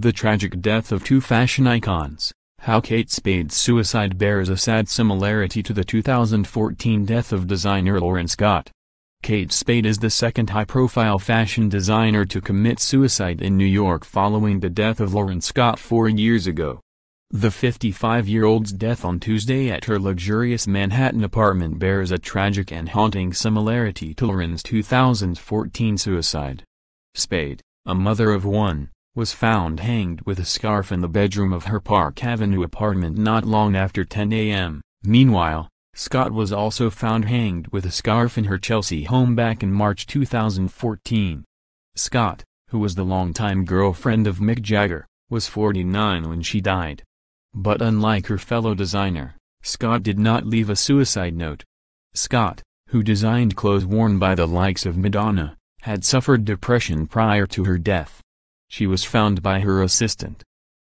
The tragic death of two fashion icons. How Kate Spade's suicide bears a sad similarity to the 2014 death of designer Lauren Scott. Kate Spade is the second high-profile fashion designer to commit suicide in New York following the death of Lauren Scott 4 years ago. The 55-year-old's death on Tuesday at her luxurious Manhattan apartment bears a tragic and haunting similarity to Lauren's 2014 suicide. Spade, a mother of one, was found hanged with a scarf in the bedroom of her Park Avenue apartment not long after 10 a.m. Meanwhile, Scott was also found hanged with a scarf in her Chelsea home back in March 2014. Scott, who was the longtime girlfriend of Mick Jagger, was 49 when she died. But unlike her fellow designer, Scott did not leave a suicide note. Scott, who designed clothes worn by the likes of Madonna, had suffered depression prior to her death. She was found by her assistant.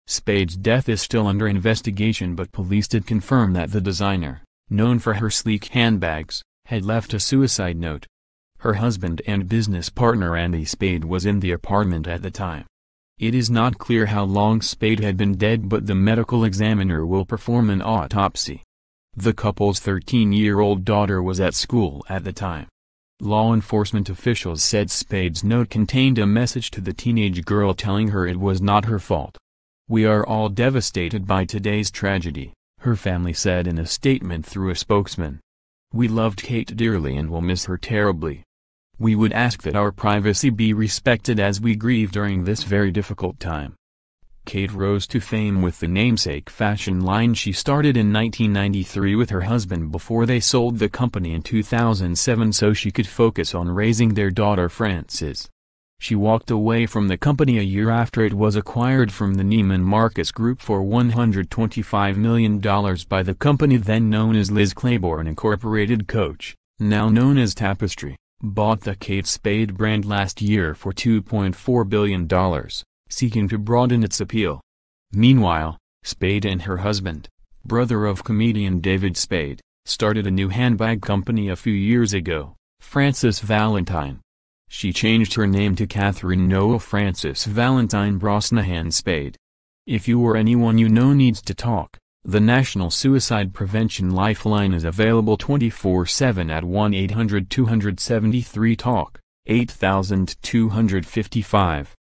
Spade's death is still under investigation, but police did confirm that the designer, known for her sleek handbags, had left a suicide note. Her husband and business partner Andy Spade was in the apartment at the time. It is not clear how long Spade had been dead, but the medical examiner will perform an autopsy. The couple's 13-year-old daughter was at school at the time. Law enforcement officials said Spade's note contained a message to the teenage girl telling her it was not her fault. "We are all devastated by today's tragedy," her family said in a statement through a spokesman. "We loved Kate dearly and will miss her terribly. We would ask that our privacy be respected as we grieve during this very difficult time." Kate rose to fame with the namesake fashion line she started in 1993 with her husband before they sold the company in 2007 so she could focus on raising their daughter Frances. She walked away from the company a year after it was acquired from the Neiman Marcus Group for $125 million by the company then known as Liz Claiborne Incorporated. Coach, now known as Tapestry, bought the Kate Spade brand last year for $2.4 billion. Seeking to broaden its appeal. Meanwhile, Spade and her husband, brother of comedian David Spade, started a new handbag company a few years ago, Frances Valentine. She changed her name to Catherine Noah Frances Valentine Brosnahan Spade. If you or anyone you know needs to talk, the National Suicide Prevention Lifeline is available 24/7 at 1-800-273-TALK, 8255.